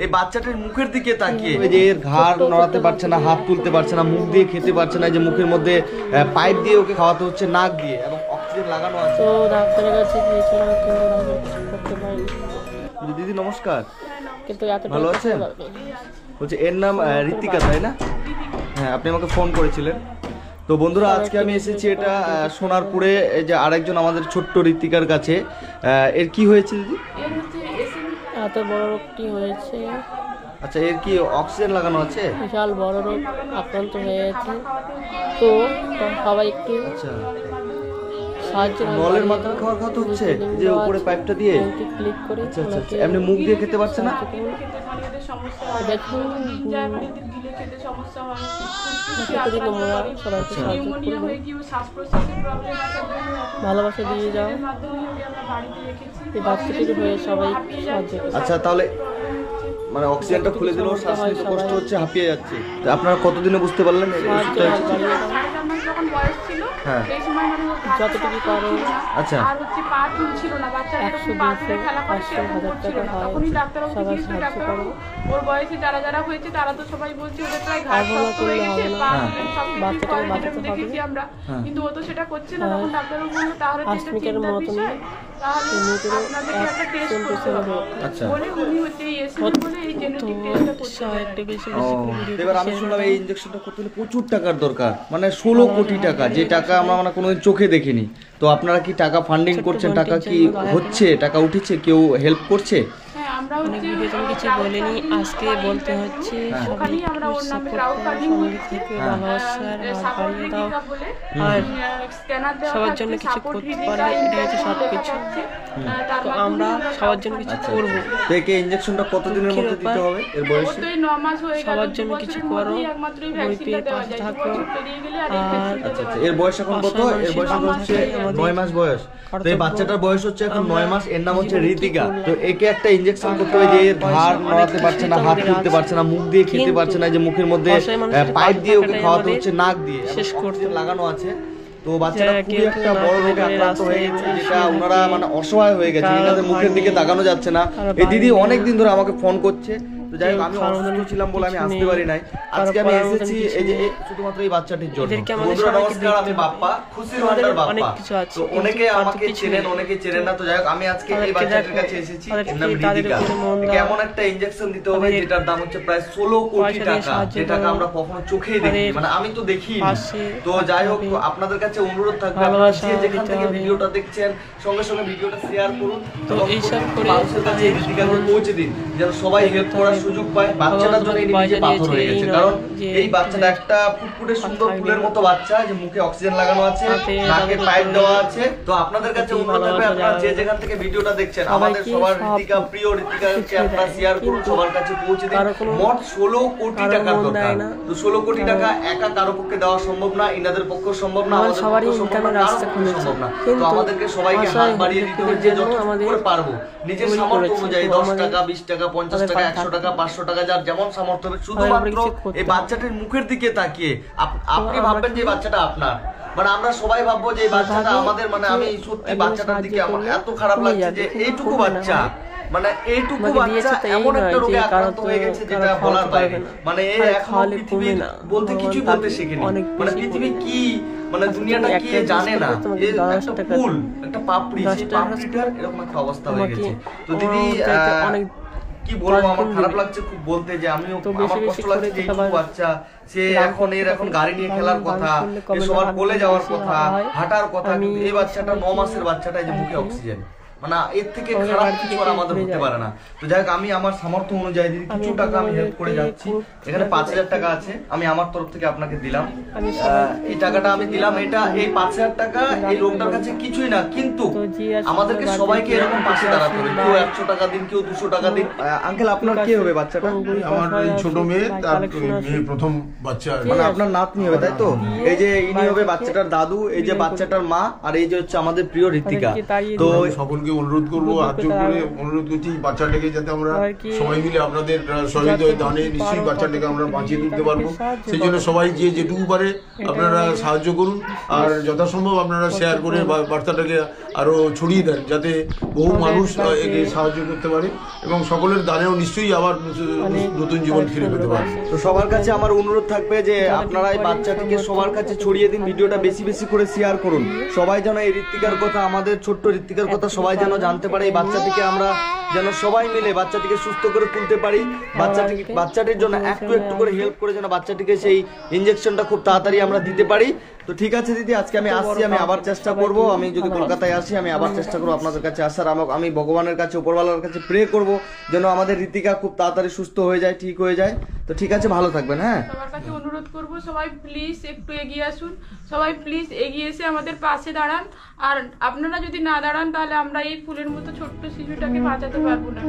এই বাচ্চাটার মুখের দিকে তাকিয়ে, যে এর ঘাড় নড়াতে পারছে না, হাত তুলতে পারছে না, মুখ দিয়ে খেতে পারছে না, যে মুখের মধ্যে পাইপ দিয়ে ওকে খাওয়াতে হচ্ছে নাক দিয়ে, এবং অক্সিজেন লাগানো আছে। তো ডাক্তারের কাছে গিয়েছিলাম কিন্তু করতে পারিনি। দিদি নমস্কার, কিন্তু ভালো আছেন? বলছি এর নাম ঋতিকা তাই না? হ্যাঁ, আপনি আমাকে ফোন করেছিলেন। তো বন্ধুরা, আজকে আমি এসেছি এটা সোনারপুরে, এই যে আরেকজন আমাদের ছোট্ট ঋতিকার কাছে। এর কি হয়েছে দিদি? এত বড় রোগটি হয়েছে। আচ্ছা, এর কি অক্সিজেন লাগানো আছে? বিশাল বড় রোগ আক্রান্ত হয়ে গেছে। তো সবাই একটু আচ্ছা, সাহায্য, নলের মাধ্যমে খাওয়াতে হচ্ছে, যে উপরে পাইপটা দিয়ে ক্লিক করে। আচ্ছা আচ্ছা, এমনি মুখ দিয়ে খেতে পারছে না? দেখুন ভালোবাসা দিয়ে যাও, এই বাচ্চাটির হয়ে সবাই সাহায্য। আচ্ছা, তাহলে মানে অক্সিজেনটা খুলে দিলেও শ্বাস নিতে কষ্ট হচ্ছে, হাঁপিয়ে যাচ্ছে। আপনারা কতদিনে বুঝতে পারলেন? হ্যাঁ, যতটুকু পারো। আচ্ছা, আর হচ্ছে পা তুলছিল না, বাচ্চারা এরকম পা তুলে খেলা করে সেরকম হচ্ছিল না। তখনই ডাক্তার ওকে দিয়েছিল, ডাক্তার ওর বয়সে যারা যারা হয়েছে তারা তো সবাই বলছে ওদের প্রায় ঘাড় শক্ত হয়ে গেছে, পা সব দেখেছি আমরা, কিন্তু ও তো সেটা করছে না। তখন ডাক্তার বললো তাহলে চিন্তার বিষয়, তাহলে আপনাদেরকে একটা টেস্ট করতে হবে বলে উনি হচ্ছে এই জেনেটিক টেস্টটা করতে। এবার আমি শুনলাম এই ইনজেকশনটা করতে হলে প্রচুর টাকার দরকার, মানে 16 কোটি টাকা, যে টাকা আমরা মানে কোনোদিন চোখে দেখিনি। তো আপনারা কি টাকা ফান্ডিং করছেন? টাকা কি হচ্ছে? টাকা উঠেছে? কেউ হেল্প করছে? কিছু বলেনি, আজকে বলতে হচ্ছে। আর সবার জন্য কিছু করতে পারলে এটা হচ্ছে সব কিছু। তো আমরা সবার জন্য কিছু করবো। দেখে ইনজেকশনটা কতদিনের মধ্যে দিতে হবে? এর বয়স সবার জন্য কিছু করো, বই পেয়ে পাশে থাকো। আর আচ্ছা, এর বয়স এখন কত? এর বয়স এখন হচ্ছে 9 মাস বয়স। তো এই বাচ্চাটার বয়স হচ্ছে এখন 9 মাস। এর নাম হচ্ছে ঋতিকা। তো একে একটা ইনজেকশন করতে হবে, যে এর ঘাড় নড়াতে পারছে না, হাত তুলতে পারছে না, মুখ দিয়ে খেতে পারছে না, যে মুখের মধ্যে পাইপ দিয়ে ওকে খাওয়াতে হচ্ছে নাক দিয়ে, শেষ করতে লাগানো আছে। তো বাচ্চাটা খুবই একটা বড় রোগে আক্রান্ত হয়ে গেছে, যেটা ওনারা মানে অসহায় হয়ে গেছে, এনাদের মুখের দিকে তাকানো যাচ্ছে না। এই দিদি অনেকদিন ধরে আমাকে ফোন করছে। তো যাই হোক, আমি অসুস্থ ছিলাম বলে আমি আসতে পারি নাই। আজকে আমি এসেছি এই যে শুধুমাত্র এই বাচ্চাটির জন্য। বন্ধুরা নমস্কার, আমি বাপ্পা, খুশির ভান্ডার বাপ্পা। তো অনেকে আমাকে চেনেন, অনেকে চেনেন না। তো যাই হোক, আমি আজকে এই বাচ্চাটির কাছে এসেছি। এর নাম ঋতিকা। এমন একটা ইনজেকশন দিতে হবে যেটার দাম হচ্ছে প্রায় 16 কোটি টাকা, যে টাকা আমরা কখনো চোখেই দেখি, মানে আমি তো দেখিই না। তো যাই হোক, আপনাদের কাছে অনুরোধ থাকবে, আপনারা যে যেখান থেকে ভিডিওটা দেখছেন সঙ্গে সঙ্গে ভিডিওটা শেয়ার করুন, তো এইসব করে মানুষের কাছে ঋতিকাকে পৌঁছে দিন, যেন সবাই হেল্প করার সুযোগ পায়। বাচ্চাটার জন্য নিজে পাথর হয়ে গেছে, কারণ এই বাচ্চাটা একটা ফুটফুটে সুন্দর ফুলের মতো বাচ্চা, যে মুখে অক্সিজেন লাগানো আছে, নাকে পাইপ দেওয়া আছে। তো আপনাদের কাছে অনুরোধ থাকবে, আপনারা যে যেখান থেকে ভিডিওটা দেখছেন, আমাদের সবার ঋতিকা, প্রিয় ঋতিকাকে আপনারা শেয়ার করুন, সবার কাছে পৌঁছে দিন। মোট 16 কোটি টাকার দরকার। তো 16 কোটি টাকা একা কারো পক্ষে দেওয়া সম্ভব না, ইনাদের পক্ষে সম্ভব না, আমাদের পক্ষে সম্ভব না, কারো পক্ষে সম্ভব না। তো আমাদেরকে সবাইকে হাত বাড়িয়ে দিতে হবে, যে যতটুকু করে পারবো নিজের সামর্থ্য অনুযায়ী, 10 টাকা, 20 টাকা, 50 টাকা, 100 টাকা, 500 টাকা, যার যেমন সামর্থ্য হবে। শুধুমাত্র এই বাচ্চাটির মুখের দিকে তাকিয়ে আপনি ভাববেন যে এই বাচ্চাটা আপনার, মানে আমরা সবাই ভাববো যে এই বাচ্চাটা আমাদের। মানে আমি সত্যি বাচ্চাটার দিকে আমার এত খারাপ লাগছে, যে এইটুকু বাচ্চা, মানে এইটুকু বাচ্চা এমন একটা রোগে আক্রান্ত হয়ে গেছে যেটা বলার বাইরে। মানে এই এখন পৃথিবী বলতে কিছুই বলতে শেখেনি, মানে পৃথিবী কি, মানে দুনিয়াটা কি জানে না। এই একটা ফুল, একটা পাপড়ি, সেই পাপড়িটার এরকম একটা অবস্থা হয়ে গেছে। তো দিদি কি বলবো, আমার খারাপ লাগছে খুব বলতে, যে আমিও আমার কষ্ট লাগছে যে এইটুকু বাচ্চা, সে এখন গাড়ি নিয়ে খেলার কথা, সবার কোলে যাওয়ার কথা, হাঁটার কথা, কিন্তু এই বাচ্চাটা 9 মাসের বাচ্চাটা, যে মুখে অক্সিজেন, মানে এর থেকে খারাপ কিছু আর আমাদের হতে পারে না। তো যাই হোক, আমি আমার সামর্থ্য অনুযায়ী দিদি কিছু টাকা আমি হেল্প করে যাচ্ছি। এখানে 5000 টাকা আছে, আমি আমার তরফ থেকে আপনাকে দিলাম। এই টাকাটা আমি দিলাম, এটা এই 5000 টাকা এই লোকটার কাছে কিছুই না, কিন্তু আমাদেরকে সবাইকে এরকম পাশে দাঁড়াতে হবে। কেউ 100 টাকা দিন, কেউ 200 টাকা দিন। আঙ্কেল, আপনার কি হবে বাচ্চাটা? আমার ছোট মেয়ে, তার মেয়ে প্রথম বাচ্চা, মানে আপনার নাতনি হবে তাই তো? এই যে ইনি হবে বাচ্চাটার দাদু, এই যে বাচ্চাটার মা, আর এই যে হচ্ছে আমাদের প্রিয় ঋতিকা। তো সকলকে সকলকে অনুরোধ করবো, হাত জোড় করে অনুরোধ করছি বাচ্চাটাকে যাতে আমরা সবাই মিলে আপনাদের সহৃদয় দানে নিশ্চয়ই বাচ্চাটাকে আমরা বাঁচিয়ে তুলতে পারবো। সেই জন্য সবাই যে যেটুকু পারে আপনারা সাহায্য করুন, আর যথাসম্ভব আপনারা শেয়ার করে বার্তাটাকে আরো ছড়িয়ে দেন যাতে বহু মানুষ একে সাহায্য করতে পারে এবং সকলের দানেও নিশ্চয়ই আবার নতুন জীবন ফিরে পেতে পারে। তো সবার কাছে আমার অনুরোধ থাকবে যে আপনারা এই বাচ্চাটিকে সবার কাছে ছড়িয়ে দিন, ভিডিওটা বেশি বেশি করে শেয়ার করুন, সবাই যেন এই ঋত্বিকার কথা, আমাদের ছোট্ট ঋত্বিকার কথা সবাই যেন জানতে পারে। এই বাচ্চাটিকে আমরা যেন সবাই মিলে বাচ্চাটিকে সুস্থ করে তুলতে পারি, বাচ্চাটির জন্য একটু একটু করে হেল্প করে যেন বাচ্চাটিকে সেই ইনজেকশনটা খুব তাড়াতাড়ি আমরা দিতে পারি। তো ঠিক আছে দিদি, আজকে আমি আসছি, আমি আবার চেষ্টা করব, আমি যদি কলকাতায় আসি আমি আবার চেষ্টা করবো আপনাদের কাছে আসার। আমি ভগবানের কাছে, উপরওয়ালার কাছে প্রে করব যেন আমাদের ঋতিকা খুব তাড়াতাড়ি সুস্থ হয়ে যায়, ঠিক হয়ে যায়। তো ঠিক আছে, ভালো থাকবেন। হ্যাঁ, সবার কাছে অনুরোধ করব সবাই প্লিজ একটু এগিয়ে আসুন, সবাই প্লিজ এগিয়ে এসে আমাদের পাশে দাঁড়ান। আর আপনারা যদি না দাঁড়ান তাহলে আমরা এই ফুলের মতো ছোট্ট শিশুটাকে বাঁচাতে পারবো না।